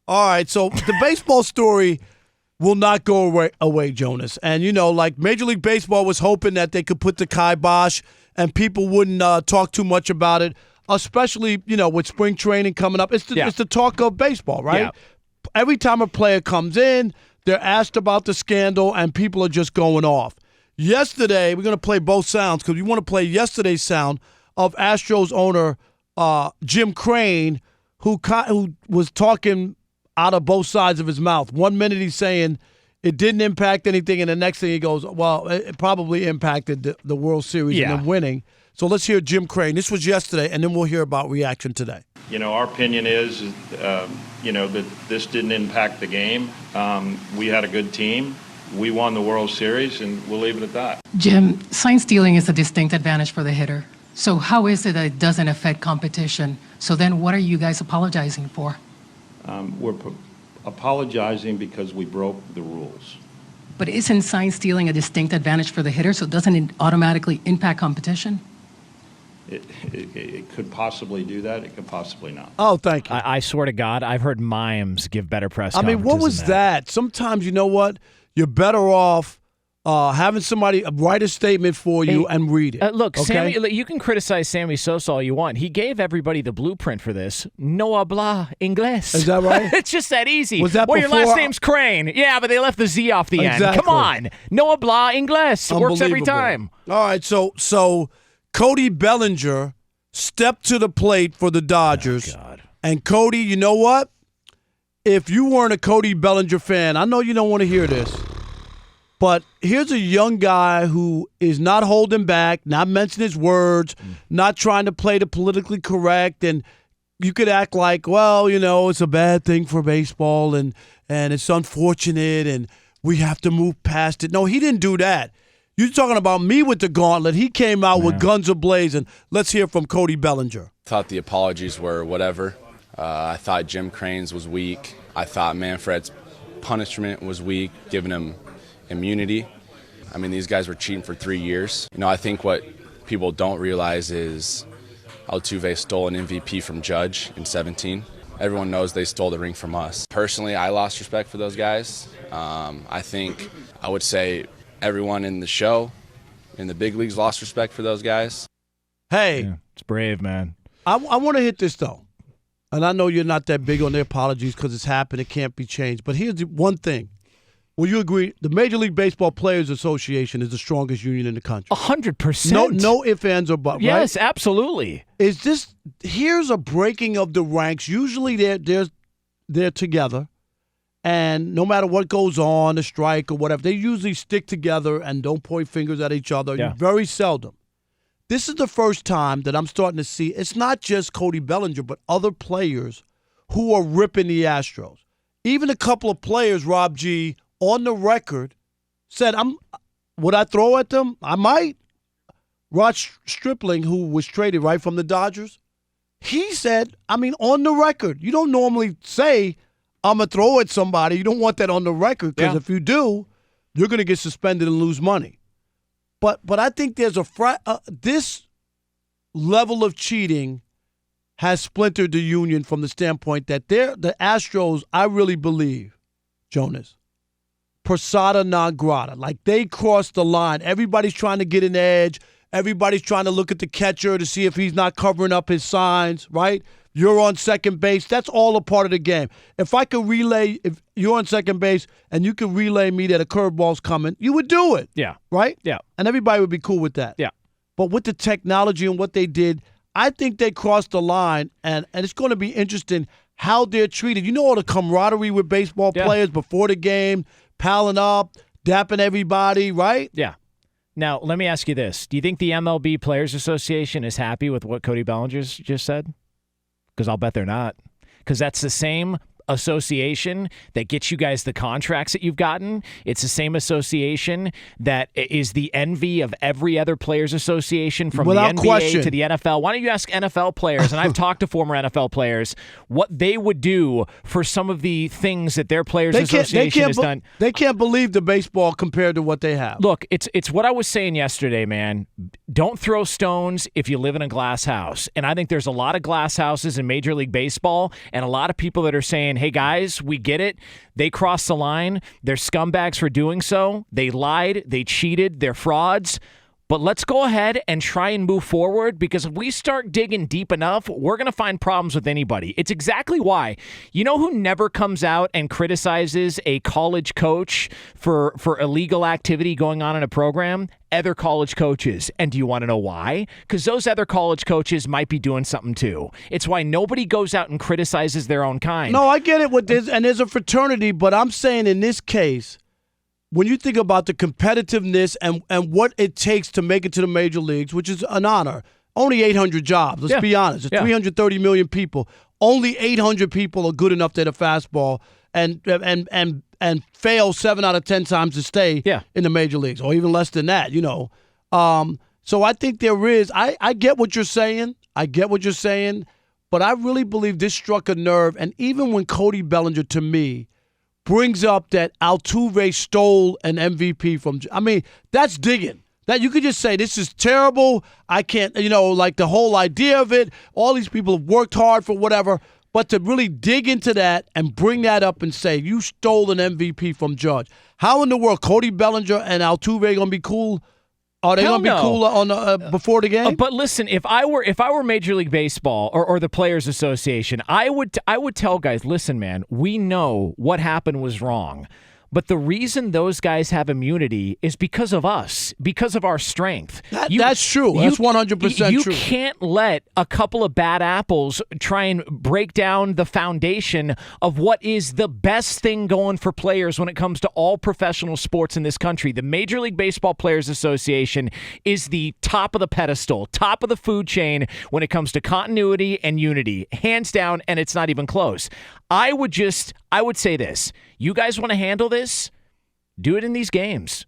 All right, so the baseball story will not go away, Jonas. And, like Major League Baseball was hoping that they could put the kibosh and people wouldn't talk too much about it, especially, with spring training coming up. It's the talk of baseball, right? Yeah. Every time a player comes in, they're asked about the scandal, and people are just going off. Yesterday, we're going to play both sounds because we want to play yesterday's sound of Astros owner Jim Crane, who was talking out of both sides of his mouth. 1 minute he's saying it didn't impact anything, and the next thing he goes, well, it probably impacted the World Series and them winning. So let's hear Jim Crane. This was yesterday, and then we'll hear about reaction today. Our opinion is, that this didn't impact the game. We had a good team. We won the World Series, and we'll leave it at that. Jim, sign stealing is a distinct advantage for the hitter. So how is it that it doesn't affect competition? So then what are you guys apologizing for? We're apologizing because we broke the rules. But isn't sign stealing a distinct advantage for the hitter, so doesn't it automatically impact competition? It could possibly do that. It could possibly not. Oh, thank you. I swear to God, I've heard mimes give better press I mean, what was that? Sometimes, you know what? You're better off having somebody write a statement for you and read it. Look, okay? Sammy, you can criticize Sammy Sosa all you want. He gave everybody the blueprint for this. No habla inglés. Is that right? It's just that easy. Was that your before? last name's Crane. Yeah, but they left the Z off the end. Exactly. Come on. No habla inglés. It works every time. All right, so Cody Bellinger stepped to the plate for the Dodgers. Oh, God. And Cody, you know what? If you weren't a Cody Bellinger fan, I know you don't want to hear this, but here's a young guy who is not holding back, not mincing his words, not trying to play the politically correct, and you could act like, well, it's a bad thing for baseball and it's unfortunate and we have to move past it. No, he didn't do that. You're talking about me with the gauntlet. He came out with guns a-blazing. Let's hear from Cody Bellinger. Thought the apologies were whatever. I thought Jim Crane's was weak. I thought Manfred's punishment was weak, giving him immunity. I mean, these guys were cheating for 3 years. I think what people don't realize is Altuve stole an MVP from Judge in 2017. Everyone knows they stole the ring from us. Personally, I lost respect for those guys. I would say everyone in the show, in the big leagues, lost respect for those guys. Hey. Yeah, it's brave, man. I want to hit this, though. And I know you're not that big on their apologies because it's happened. It can't be changed. But here's the one thing. Will you agree? The Major League Baseball Players Association is the strongest union in the country. 100%. No ifs, ands, or buts, Yes, right? absolutely. Here's a breaking of the ranks. Usually they're together. And no matter what goes on, a strike or whatever, they usually stick together and don't point fingers at each other. Yeah. Very seldom. This is the first time that I'm starting to see, it's not just Cody Bellinger, but other players who are ripping the Astros. Even a couple of players, Rob G., on the record, said, would I throw at them? I might. Rod Stripling, who was traded right from the Dodgers, he said, on the record, you don't normally say, I'm going to throw at somebody. You don't want that on the record because if you do, you're going to get suspended and lose money. But I think there's this level of cheating has splintered the union from the standpoint that the Astros, I really believe, Jonas, persona non grata. Like they crossed the line. Everybody's trying to get an edge. Everybody's trying to look at the catcher to see if he's not covering up his signs, right? You're on second base. That's all a part of the game. If you're on second base and you could relay me that a curveball's coming, you would do it. Yeah. Right? Yeah. And everybody would be cool with that. Yeah. But with the technology and what they did, I think they crossed the line, and it's going to be interesting how they're treated. You know all the camaraderie with baseball players before the game, palling up, dapping everybody, right? Yeah. Now, let me ask you this. Do you think the MLB Players Association is happy with what Cody Bellinger just said? Because I'll bet they're not. Because that's the same association that gets you guys the contracts that you've gotten. It's the same association that is the envy of every other players association from Without the NBA question. to the NFL. Why don't you ask NFL players, and I've talked to former NFL players, what they would do for some of the things that their players association has done. They can't believe the baseball compared to what they have. Look, it's what I was saying yesterday, man. Don't throw stones if you live in a glass house. And I think there's a lot of glass houses in Major League Baseball and a lot of people that are saying, saying, hey, guys, we get it. They crossed the line. They're scumbags for doing so. They lied. They cheated. They're frauds. But let's go ahead and try and move forward, because if we start digging deep enough, we're going to find problems with anybody. It's exactly why. You know who never comes out and criticizes a college coach for illegal activity going on in a program? Other college coaches. And do you want to know why? Because those other college coaches might be doing something too. It's why nobody goes out and criticizes their own kind. No, I get it with this, and there's a fraternity, but I'm saying in this case, when you think about the competitiveness and what it takes to make it to the major leagues, which is an honor, only 800 jobs. Let's be honest. It's 330 million people. Only 800 people are good enough to hit a fastball and fail 7 out of 10 times to stay in the major leagues, or even less than that. So I think there is. I get what you're saying. But I really believe this struck a nerve. And even when Cody Bellinger, to me, brings up that Altuve stole an MVP from. I mean, that's digging. That you could just say, this is terrible. I can't, like the whole idea of it. All these people have worked hard for whatever. But to really dig into that and bring that up and say, you stole an MVP from Judge. How in the world, Cody Bellinger and Altuve going to be cool? Are they going to be cool on before the game? But listen, if I were Major League Baseball or the Players Association, I would tell guys, listen, man, we know what happened was wrong. But the reason those guys have immunity is because of us, because of our strength. That's true. That's 100% true. You can't let a couple of bad apples try and break down the foundation of what is the best thing going for players when it comes to all professional sports in this country. The Major League Baseball Players Association is the top of the pedestal, top of the food chain when it comes to continuity and unity. Hands down, and it's not even close. I would say this. You guys want to handle this? Do it in these games.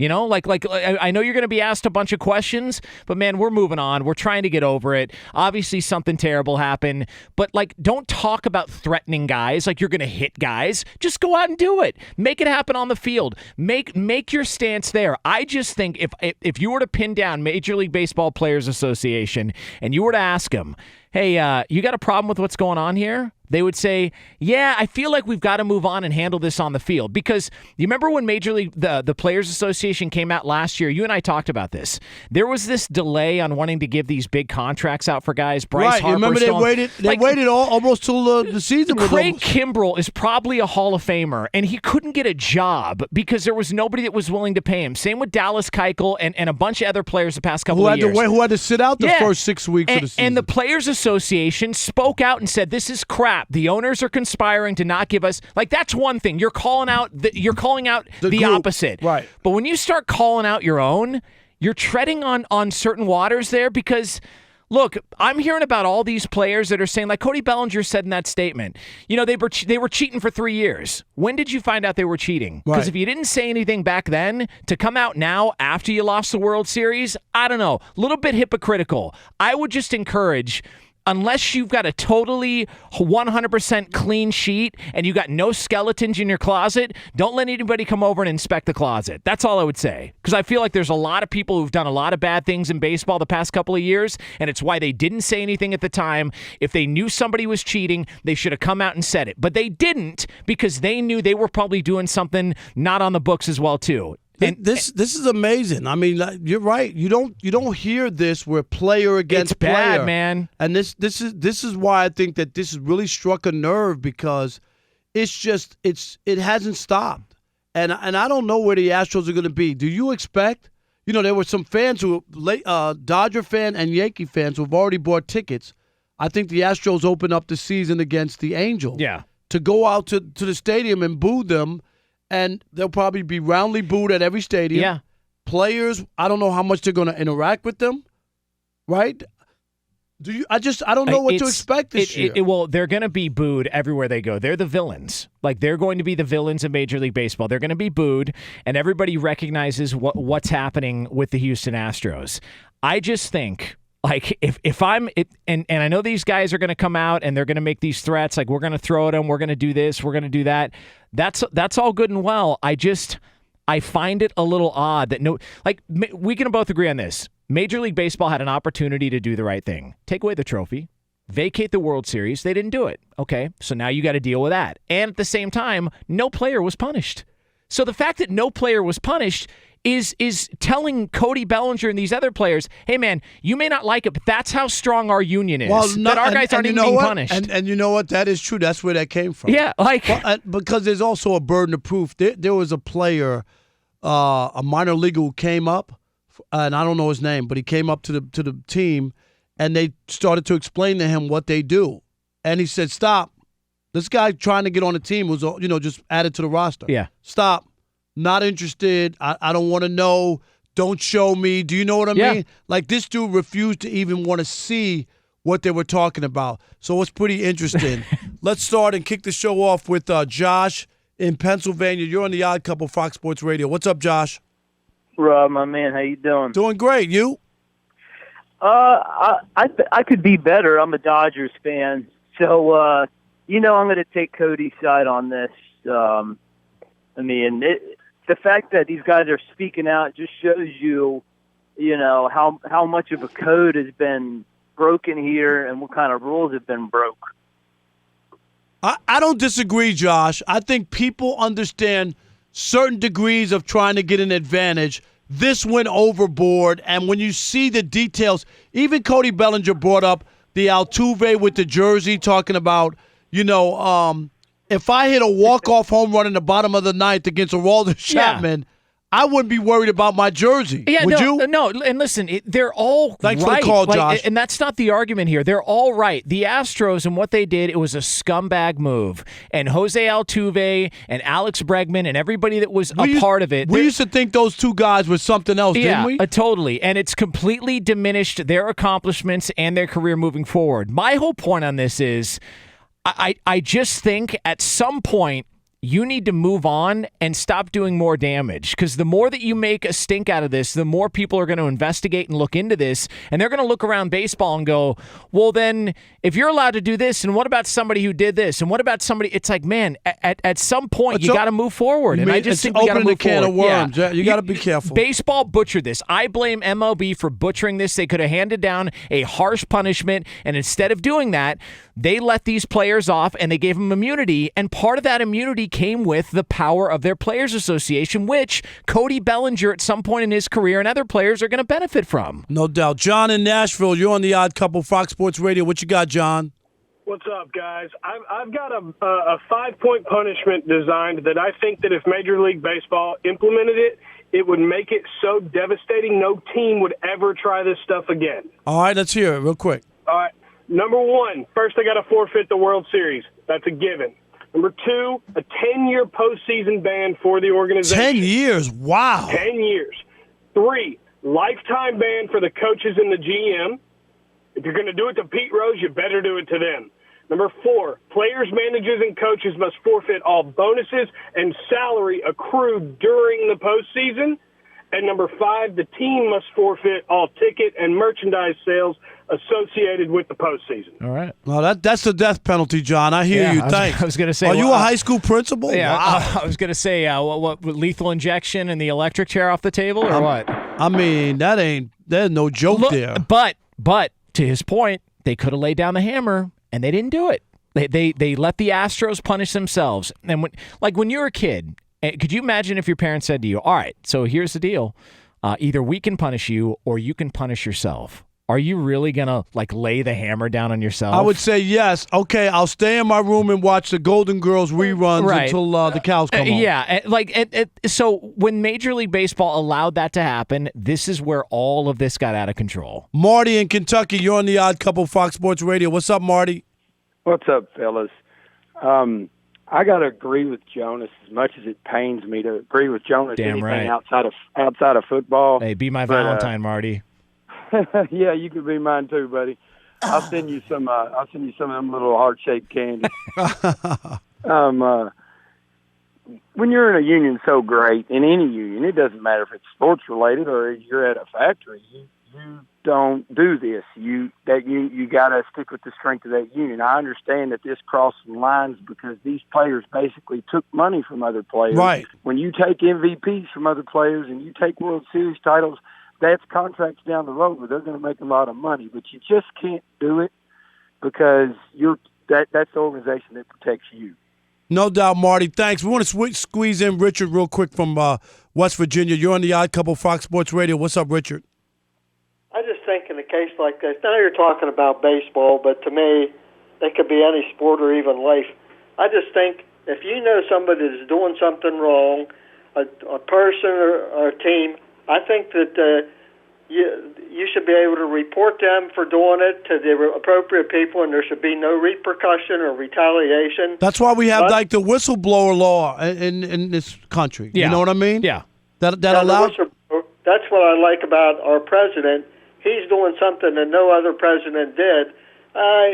I know you're going to be asked a bunch of questions, but man, we're moving on. We're trying to get over it. Obviously, something terrible happened, but don't talk about threatening guys like you're going to hit guys. Just go out and do it. Make it happen on the field. Make your stance there. I just think if you were to pin down Major League Baseball Players Association and you were to ask them, hey, you got a problem with what's going on here? They would say, yeah, I feel like we've got to move on and handle this on the field. Because you remember when Major League, the Players Association came out last year, you and I talked about this. There was this delay on wanting to give these big contracts out for guys. Bryce Harper. Remember they waited almost till the season. Craig Kimbrell is probably a Hall of Famer, and he couldn't get a job because there was nobody that was willing to pay him. Same with Dallas Keuchel and a bunch of other players the past couple of years. Who had to sit out the first 6 weeks of the season. And the Players Association spoke out and said, this is crap. The owners are conspiring to not give us, that's one thing. You're calling out the opposite. Right. But when you start calling out your own, you're treading on certain waters there because, look, I'm hearing about all these players that are saying, like Cody Bellinger said in that statement, they were cheating for 3 years. When did you find out they were cheating? Because if you didn't say anything back then, to come out now after you lost the World Series, I don't know, a little bit hypocritical. I would just encourage, unless you've got a totally 100% clean sheet and you got no skeletons in your closet, don't let anybody come over and inspect the closet. That's all I would say. Because I feel like there's a lot of people who've done a lot of bad things in baseball the past couple of years, and it's why they didn't say anything at the time. If they knew somebody was cheating, they should have come out and said it. But they didn't, because they knew they were probably doing something not on the books as well, too. And this is amazing. I mean, you're right. You don't hear this where player against player. It's bad, man. And this is why I think that this has really struck a nerve, because it hasn't stopped. And I don't know where the Astros are going to be. Do you expect? There were some fans Dodger fan and Yankee fans who have already bought tickets. I think the Astros open up the season against the Angels. Yeah. To go out to the stadium and boo them. And they'll probably be roundly booed at every stadium. Yeah. Players, I don't know how much they're going to interact with them, right? I don't know what to expect this year. Well, they're going to be booed everywhere they go. They're the villains. They're going to be the villains of Major League Baseball. They're going to be booed, and everybody recognizes what's happening with the Houston Astros. I just think, if I'm and I know these guys are going to come out and they're going to make these threats, we're going to throw at them, we're going to do this, we're going to do that. That's all good and well. I find it a little odd that we can both agree on this. Major League Baseball had an opportunity to do the right thing. Take away the trophy. vacate the World Series. They didn't do it. Okay, so now you got to deal with that. And at the same time, no player was punished. So the fact that no player was punished is telling Cody Bellinger and these other players, hey, man, you may not like it, but that's how strong our union is. That our guys aren't even being punished. And you know what? That is true. That's where that came from. Yeah, because there's also a burden of proof. There was a player, a minor leaguer who came up, and I don't know his name, but he came up to the team, and they started to explain to him what they do. And he said, stop. This guy trying to get on the team was, just added to the roster. Yeah. Stop. Not interested. I don't want to know. Don't show me. Do you know what I mean? Like, this dude refused to even want to see what they were talking about. So it's pretty interesting. Let's start and kick the show off with Josh in Pennsylvania. You're on the Odd Couple, Fox Sports Radio. What's up, Josh? Rob, my man, how you doing? Doing great. You? I could be better. I'm a Dodgers fan. So, I'm going to take Cody's side on this. The fact that these guys are speaking out just shows you, how much of a code has been broken here and what kind of rules have been broke. I don't disagree, Josh. I think people understand certain degrees of trying to get an advantage. This went overboard, and when you see the details, even Cody Bellinger brought up the Altuve with the jersey, talking about, if I hit a walk-off home run in the bottom of the ninth against Aroldis Chapman, I wouldn't be worried about my jersey. Yeah, Would you? No, and listen, they're all Thanks right. for the call, Josh. And that's not the argument here. They're all right. The Astros and what they did, it was a scumbag move. And Jose Altuve and Alex Bregman and everybody that was part of it. We used to think those two guys were something else, didn't we? Totally. And it's completely diminished their accomplishments and their career moving forward. My whole point on this is I just think at some point you need to move on and stop doing more damage, because the more that you make a stink out of this, the more people are going to investigate and look into this, and they're going to look around baseball and go, well, then if you're allowed to do this, and what about somebody who did this, and what about somebody? It's like, man, at some point you got to move forward, and I just think we got to move forward. Opening a can of worms. Yeah. You got to be careful. Baseball butchered this. I blame MLB for butchering this. They could have handed down a harsh punishment, and instead of doing that, they let these players off and they gave them immunity, and part of that immunity came with the power of their Players Association, which Cody Bellinger at some point in his career and other players are going to benefit from. No doubt. John in Nashville, you're on the Odd Couple, Fox Sports Radio. What you got, John? What's up, guys? I've got a 5-point punishment designed that I think that if Major League Baseball implemented it, it would make it so devastating no team would ever try this stuff again. All right, let's hear it real quick. All right. Number one, first they got to forfeit the World Series. That's a given. Number two, a 10-year postseason ban for the organization. 10 years? Wow. 10 years. 3, lifetime ban for the coaches and the GM. If you're going to do it to Pete Rose, you better do it to them. Number 4, players, managers, and coaches must forfeit all bonuses and salary accrued during the postseason. And number 5, the team must forfeit all ticket and merchandise sales associated with the postseason. All right. Well, that's the death penalty, John. I hear you. Thanks. I was going to say, are you a high school principal? Yeah. Wow. I was going to say, what lethal injection and the electric chair off the table, or what? I mean, there's no joke there. But to his point, they could have laid down the hammer and they didn't do it. They let the Astros punish themselves. And when you're a kid, could you imagine if your parents said to you, all right, so here's the deal. Either we can punish you or you can punish yourself. Are you really going to lay the hammer down on yourself? I would say yes. Okay, I'll stay in my room and watch the Golden Girls reruns until the cows come home. Yeah, so when Major League Baseball allowed that to happen, this is where all of this got out of control. Marty in Kentucky, you're on the Odd Couple, Fox Sports Radio. What's up, Marty? What's up, fellas? I got to agree with Jonas, as much as it pains me to agree with Jonas. Damn right. outside of football. Hey, be my Valentine, Marty. Yeah, you could be mine too, buddy. I'll send you some. I'll send you some of them little heart-shaped candies. When you're in a union so great, in any union, it doesn't matter if it's sports related or you're at a factory. You don't do this. You got to stick with the strength of that union. I understand that this crosses lines because these players basically took money from other players. Right. When you take MVPs from other players and you take World Series titles, that's contracts down the road where they're going to make a lot of money. But you just can't do it because that's the organization that protects you. No doubt, Marty. Thanks. We want to squeeze in Richard real quick from West Virginia. You're on the Odd Couple, Fox Sports Radio. What's up, Richard? I just think in a case like this, now you're talking about baseball, but to me, it could be any sport or even life. I just think if you know somebody is doing something wrong, a person or a team, I think that you should be able to report them for doing it to the appropriate people, and there should be no repercussion or retaliation. That's why we have like the whistleblower law in this country. Yeah. You know what I mean? Yeah. That allows. That's what I like about our president. He's doing something that no other president did.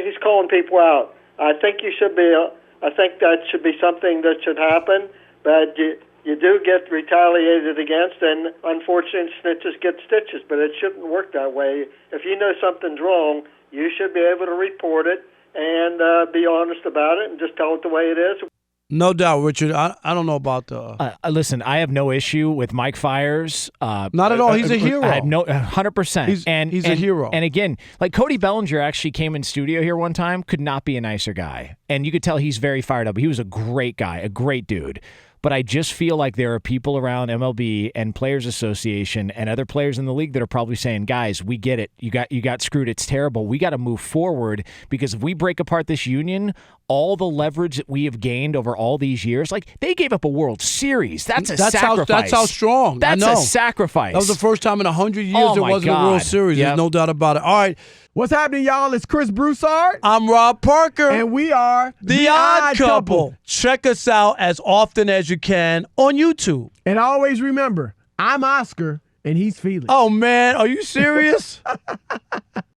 He's calling people out. I think that should be something that should happen, but you do get retaliated against, and unfortunately, snitches get stitches, but it shouldn't work that way. If you know something's wrong, you should be able to report it and be honest about it and just tell it the way it is. No doubt, Richard. I don't know about the. Listen, I have no issue with Mike Fiers. Not at all. He's a hero. I have 100%. He's a hero. And again, like Cody Bellinger actually came in studio here one time, could not be a nicer guy. And you could tell he's very fired up. He was a great guy, a great dude. But I just feel like there are people around MLB and Players Association and other players in the league that are probably saying, guys, we get it. You got screwed. It's terrible. We got to move forward, because if we break apart this union, all the leverage that we have gained over all these years, like they gave up a World Series. That's sacrifice. That's how strong. That's I know. a sacrifice. That was the first time in 100 years there wasn't a World Series. Yep. There's no doubt about it. All right. What's happening, y'all? It's Chris Broussard. I'm Rob Parker. And we are The Odd Couple. Check us out as often as you can on YouTube. And always remember, I'm Oscar and he's Felix. Oh, man. Are you serious?